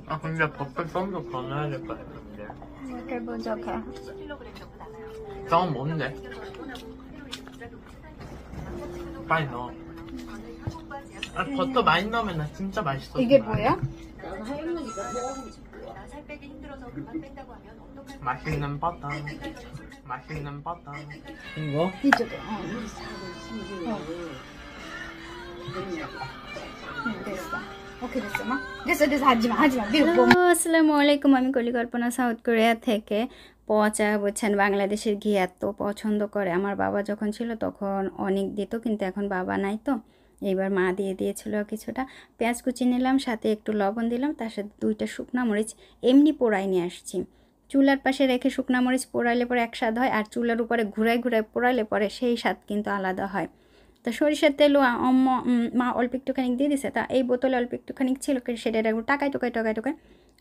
아 근데 버터 좀 더 더 넣어야 될 거 같은데. 이렇게 부족해. 저건 뭔데? 빨리 넣어. 아 버터 많이 넣으면 나 진짜 맛있어. 이게 뭐야? 맛있는 버터. 맛있는 버터. 이거? 이쪽에. 됐어. ওকে 됐어 মা 됐어 হাজিমা হ্যালো আসসালামু আলাইকুম। আমি কলিকল্পনা সাউথ কোরিয়া থেকে। পচা বুঝছেন, বাংলাদেশের ঘি এত পছন্দ করে। আমার বাবা যখন ছিল তখন অনেক দিত, কিন্তু এখন বাবা নাই তো এইবার মা দিয়ে দিয়েছিল কিছুটা। পেঁয়াজ কুচি নিলাম, সাথে একটু লবণ দিলাম, তার সাথে 2টা শুকনা মরিচ এমনি পোড়াই নিয়ে আসছি। চুলার পাশে রেখে শুকনা মরিচ পোড়াইলে পরে এক স্বাদ হয়, আর চুলার উপরে ঘুরাই ঘুরাই পোড়াইলে পরে সেই স্বাদ কিন্তু আলাদা হয়। তো সরিষার তেলও মা অল্প একটুখানি দিয়ে দিছে, তা এই বোতলে অল্প একটুখানি ছিল, সেটা একটু টাকায়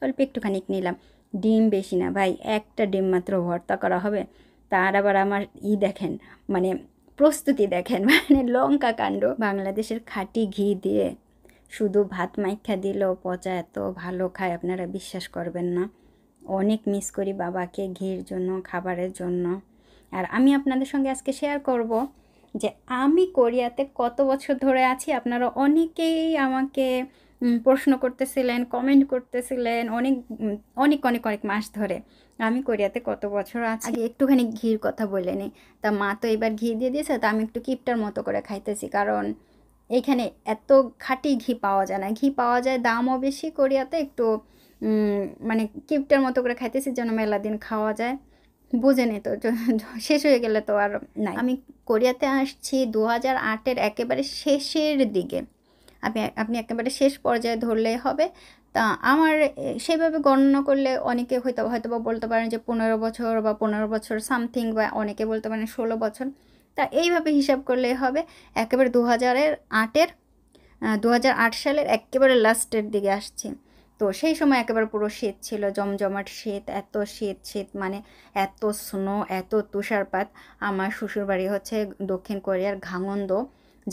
অল্প একটুখানি নিলাম। ডিম বেশি না ভাই, একটা ডিম মাত্র ভর্তা করা হবে। তার আবার আমার দেখেন, মানে প্রস্তুতি দেখেন, মানে লঙ্কা কাণ্ড। বাংলাদেশের খাঁটি ঘি দিয়ে শুধু ভাত মাইখা দিলেও পচা এত ভালো খায়, আপনারা বিশ্বাস করবেন না। অনেক মিস করি বাবাকে ঘির জন্য, খাবারের জন্য। আর আমি আপনাদের সঙ্গে আজকে শেয়ার করব যে আমি কোরিয়াতে কত বছর ধরে আছি। আপনারা অনেকেই আমাকে প্রশ্ন করতেছিলেন, কমেন্ট করতেছিলেন অনেক অনেক অনেক অনেক মাস ধরে আমি কোরিয়াতে কত বছর আছি। একটুখানি ঘির কথা বলে নিই। তা মা তো এবার ঘি দিয়ে দিয়েছে, তা আমি একটু কিপটার মতো করে খাইতেছি, কারণ এইখানে এত খাঁটি ঘি পাওয়া যায় না। ঘি পাওয়া যায়, দামও বেশি কোরিয়াতে, একটু মানে কিপটার মতো করে খাইতেছি যেন মেলা দিন খাওয়া যায়। বোঝেনি তো, শেষ হয়ে গেলে তো আর নাই। আমি কোরিয়াতে আসছি 2008-এর একেবারে শেষের দিকে। আপনি একেবারে শেষ পর্যায়ে ধরলে হবে। তা আমার সেইভাবে গণনা করলে অনেকে হয়তো বা বলতে পারেন যে 15 বছর বা 15 বছর সামথিং, বা অনেকে বলতে পারেন 16 বছর। তা এইভাবে হিসাব করলে হবে। একেবারে 2008 সালের একেবারে লাস্টের দিকে আসছি। তো সেই সময় একেবারে পুরো শীত ছিল, জমজমাট শীত, এত শীত মানে এত স্নো, এত তুষারপাত। আমার শ্বশুরবাড়ি হচ্ছে দক্ষিণ কোরিয়ার গাংওন-দো,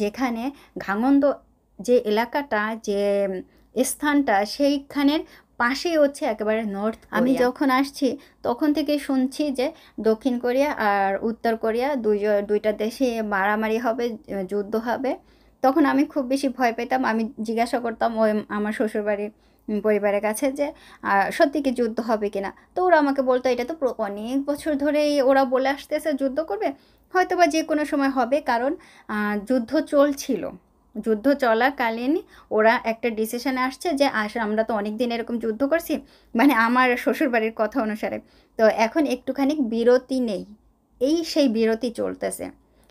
যেখানে গাংওন-দো যে এলাকাটা, যে স্থানটা, সেইখানের পাশেই হচ্ছে একেবারে নর্থ। আমি যখন আসছি তখন থেকে শুনছি যে দক্ষিণ কোরিয়া আর উত্তর কোরিয়া দুইটা দেশে মারামারি হবে, যুদ্ধ হবে। তখন আমি খুব বেশি ভয় পেতাম। আমি জিজ্ঞাসা করতাম ওই আমার শ্বশুরবাড়ির পরিবারের কাছে যে সত্যি কি যুদ্ধ হবে কিনা। তো ওরা আমাকে বলতো এটা তো অনেক বছর ধরেই ওরা বলে আসতেছে যুদ্ধ করবে, হয়তো বা যে কোনো সময় হবে, কারণ যুদ্ধ চলছিল। যুদ্ধ চলাকালীন ওরা একটা ডিসিশনে আসছে যে আমরা তো অনেক দিন এরকম যুদ্ধ করছি, মানে আমার শ্বশুরবাড়ির কথা অনুসারে। তো এখন একটুখানি বিরতি নেই, সেই বিরতি চলতেছে।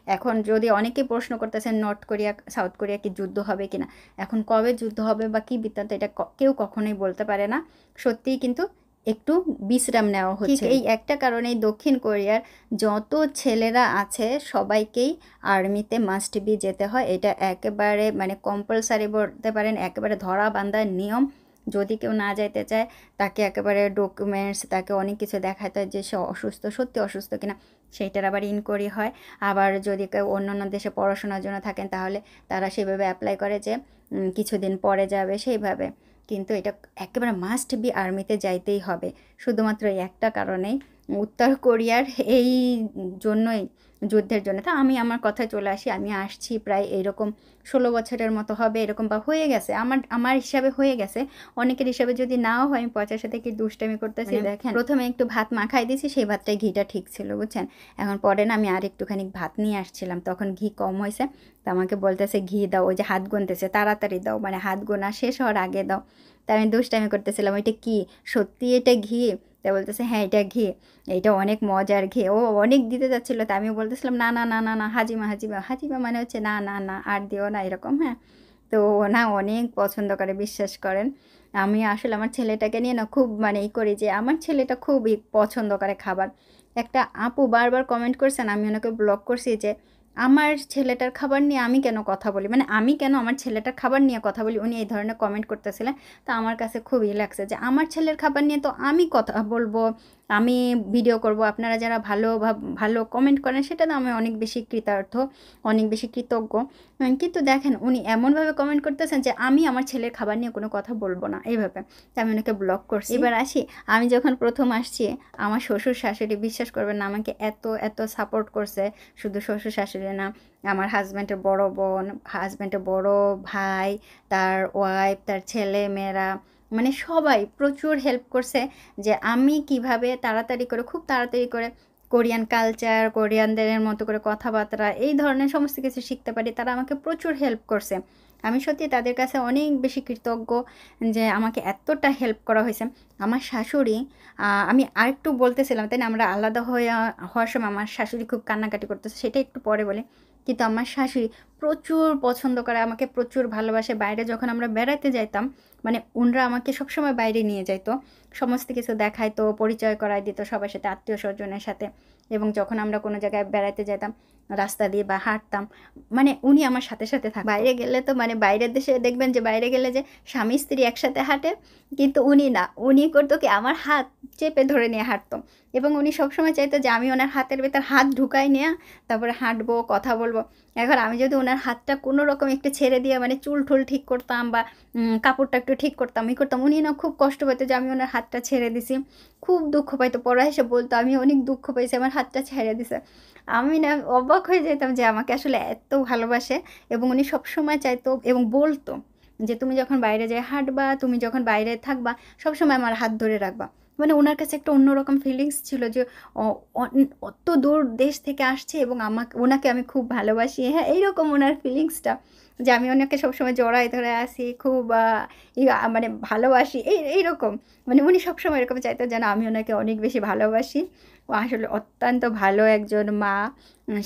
এখন যদি অনেকে প্রশ্ন করতেছেন নর্থ কোরিয়া সাউথ কোরিয়া কি যুদ্ধ হবে কিনা, এখন কবে যুদ্ধ হবে বা কী বৃত্তান্ত, এটা কেউ কখনোই বলতে পারে না। সত্যিই কিন্তু একটু বিশ্রাম নেওয়া হচ্ছে। এই একটা কারণেই দক্ষিণ কোরিয়ার যত ছেলেরা আছে সবাইকেই আর্মিতে মাস্ট বি যেতে হয়। এটা একেবারে মানে কম্পালসারি বলতে পারেন, একেবারে ধরা বাঁধার নিয়ম। যদি কেউ না যাইতে চায় তাকে একেবারে ডকুমেন্টস, তাকে অনেক কিছু দেখাতে হয় যে সে অসুস্থ, সত্যি অসুস্থ কিনা, সেইটার আবার ইনকোয়ারি হয়। আবার যদি কেউ অন্য দেশে পড়াশোনার জন্য থাকেন তাহলে তারা সেভাবে অ্যাপ্লাই করে যে কিছুদিন পরে যাবে সেইভাবে। কিন্তু এটা একেবারে মাস্ট বি আর্মিতে যাইতেই হবে, শুধুমাত্র এই একটা কারণেই, উত্তর কোরিয়ার এই জন্যই, যুদ্ধের জন্য। তা আমি আমার কথায় চলে আসি। আমি আসছি প্রায় এইরকম 16 বছরের মতো হবে এরকম, বা হয়ে গেছে আমার হিসাবে হয়ে গেছে। অনেকের হিসাবে যদি নাও হয়, আমি পচার সাথে কি দুষ্টামি করতেছি দেখেন। প্রথমে একটু ভাত মাখাই দিয়েছি, সেই ভাতটাই ঘিটা ঠিক ছিল বুঝছেন। এখন পরে না আমি আর একটুখানি ভাত নিয়ে আসছিলাম, তখন ঘি কম হয়েছে। তো আমাকে বলতেছে ঘি দাও, ওই যে হাত গুনতেছে, তাড়াতাড়ি দাও, মানে হাত গোনা শেষ হওয়ার আগে দাও। তা আমি দুষ্টামি করতেছিলাম ওইটা কি সত্যি এটা ঘি? তা বলতেছে হ্যাঁ এটা ঘি, এইটা অনেক মজার ঘি। ও অনেক দিতে যাচ্ছিলো, তা আমি বলতেছিলাম না না না না না, হাজিমা হাজিমা হাজিমা, মানে হচ্ছে না না না আর দিও না এরকম। হ্যাঁ, তো না অনেক পছন্দ করে, বিশ্বাস করেন। আমি আসলে আমার ছেলেটাকে নিয়ে না খুব মানে করি যে আমার ছেলেটা খুবই পছন্দ করে খাবার। একটা আপু বারবার কমেন্ট করছেন, আমি ওনাকে ব্লক করছি যে আমার ছেলেটার খাবার নিয়ে আমি কেন কথা বলি, মানে আমি কেন আমার ছেলেটার খাবার নিয়ে কথা বলি, উনি এই ধরনের কমেন্ট করতেছিলেন। তো আমার কাছে খুবই লাগছে যে আমার ছেলের খাবার নিয়ে তো আমি কথা বলবো, আমি ভিডিও করব, আপনারা যারা ভালো কমেন্ট করেন সেটা তো আমি অনেক বেশি কৃতার্থ, অনেক বেশি কৃতজ্ঞ। কিন্তু দেখেন উনি এমনভাবে কমেন্ট করতেছেন যে আমি আমার ছেলের খাবার নিয়ে কোনো কথা বলবো না, এইভাবে। তো আমি ওনাকে ব্লক করছি। এবার আসি, আমি যখন প্রথম আসছি আমার শ্বশুর শাশুড়ি, বিশ্বাস করবেন না, আমাকে এত সাপোর্ট করছে। শুধু শ্বশুর শাশুড়ি না, আমার হাজব্যান্ডের বড় বোন, হাজব্যান্ডের বড় ভাই, তার ওয়াইফ, তার ছেলে মেয়েরা, মানে সবাই প্রচুর হেল্প করছে যে আমি কিভাবে খুব তাড়াতাড়ি করে কোরিয়ান কালচার, কোরিয়ানদের মতো করে কথাবার্তা, এই ধরনের সমস্ত কিছু শিখতে পারি। তারা আমাকে প্রচুর হেল্প করছে। আমি সত্যি তাদের কাছে অনেক বেশি কৃতজ্ঞ যে আমাকে এতটা হেল্প করা হয়েছে। আমার শাশুড়ি, আমি আরেকটু বলতেছিলাম তাই না, আমরা আলাদা হওয়ার সময় আমার শাশুড়ি খুব কান্নাকাটি করতেছে, সেটা একটু পরে বলে। কিন্তু আমার শাশুড়ি প্রচুর পছন্দ করে, আমাকে প্রচুর ভালোবাসে। বাইরে যখন আমরা বেড়াতে যাইতাম, মানে ওনরা আমাকে সবসময় বাইরে নিয়ে যাইতো, সমস্ত কিছু দেখাইতো, পরিচয় করায় দিত সবার সাথে, আত্মীয় স্বজনের সাথে। এবং যখন আমরা কোনো জায়গায় বেড়াতে যেতাম রাস্তা দিয়ে বা হাঁটতাম, মানে উনি আমার সাথে সাথে থাকতো। বাইরে গেলে তো মানে বাইরের দেশে দেখবেন যে বাইরে গেলে যে স্বামী স্ত্রী একসাথে হাঁটে, কিন্তু উনি না, উনি করতো কি আমার হাত চেপে ধরে নিয়ে হাঁটতো। এবং উনি সবসময় চাইতো যে আমি ওনার হাতের ভেতর হাত ঢুকাই নিয়ে তারপরে হাঁটবো, কথা বলবো। এখন আমি যদি ওনার হাতটা কোনো রকম একটু ছেড়ে দিয়ে মানে চুল ঠুল ঠিক করতাম বা কাপড়টা একটু ঠিক করতাম, উনি না খুব কষ্ট পাইতো যে আমি ওনার হাতটা ছেড়ে দিছি, খুব দুঃখ পাইতো। পরে এসে বলতো আমি অনেক দুঃখ পাইছি, আমার হাতটা ছেড়ে দিছে। আমি না অবাক হয়ে যেতাম যে আমাকে আসলে এত ভালোবাসে। এবং উনি সবসময় চাইতো এবং বলতো যে তুমি যখন বাইরে যেয়ে হাঁটবা, তুমি যখন বাইরে থাকবা, সবসময় আমার হাত ধরে রাখবা। মানে ওনার কাছে একটা অন্যরকম ফিলিংস ছিল যে অত দূর দেশ থেকে আসছে এবং ওনাকে আমি খুব ভালোবাসি। হ্যাঁ, এইরকম ওনার ফিলিংসটা, যে আমি ওনাকে সবসময় জড়াই ধরে আসি, খুব মানে ভালোবাসি, এইরকম। মানে উনি সবসময় এরকম চাইতো যেন আমি ওনাকে অনেক বেশি ভালোবাসি। ও আসলে অত্যন্ত ভালো একজন মা,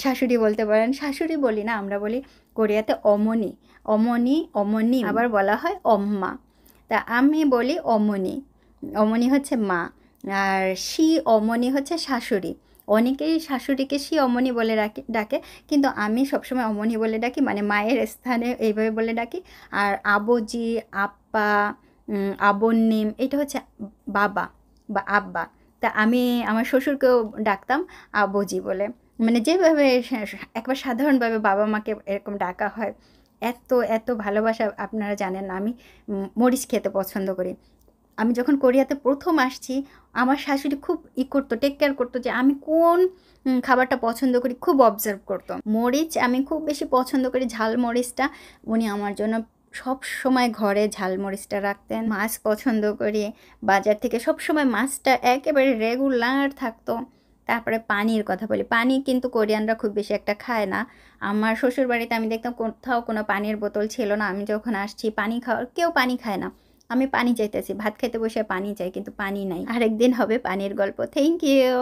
শাশুড়ি বলতে পারেন। শাশুড়ি বলি না, আমরা বলি কোরিয়াতে অমনি, অমনি আবার বলা হয় অম্মা। তা আমি বলি অমনি। অমনি হচ্ছে মা, আর অমনি হচ্ছে শাশুড়ি। অনেকেই শাশুড়িকে অমনি বলে ডাকে, কিন্তু আমি সবসময় অমনি বলে ডাকি, মানে মায়ের স্থানে এইভাবে বলে ডাকি। আর আবজি, আপ্পা, আবন্নিম, এটা হচ্ছে বাবা বা আব্বা। তা আমি আমার শ্বশুরকেও ডাকতাম আবজি বলে, মানে যেভাবে একবার সাধারণভাবে বাবা মাকে এরকম ডাকা হয়। এত ভালোবাসা, আপনারা জানেন না আমি মরিচ খেতে পছন্দ করি। আমি যখন কোরিয়াতে প্রথম আসছি, আমার শাশুড়ি খুব করতো, টেক কেয়ার করতো যে আমি কোন খাবারটা পছন্দ করি, খুব অবজার্ভ করতো। মরিচ আমি খুব বেশি পছন্দ করি, ঝাল মরিচটা। উনি আমার জন্য সব সময় ঘরে ঝাল মরিচটা রাখতেন। মাছ পছন্দ করি, বাজার থেকে সব সময় মাছটা একেবারে রেগুলার থাকতো। তারপরে পানির কথা বলি, পানি কিন্তু কোরিয়ানরা খুব বেশি একটা খায় না। আমার শ্বশুর বাড়িতে আমি দেখতাম কোথাও কোনো পানির বোতল ছিল না। আমি যখন আসছি কেউ পানি খায় না। আমি পানি চাইতেছি, ভাত খেতে বসে পানি চাই, কিন্তু পানি নাই। আরেকদিন হবে পানির গল্প। Thank you.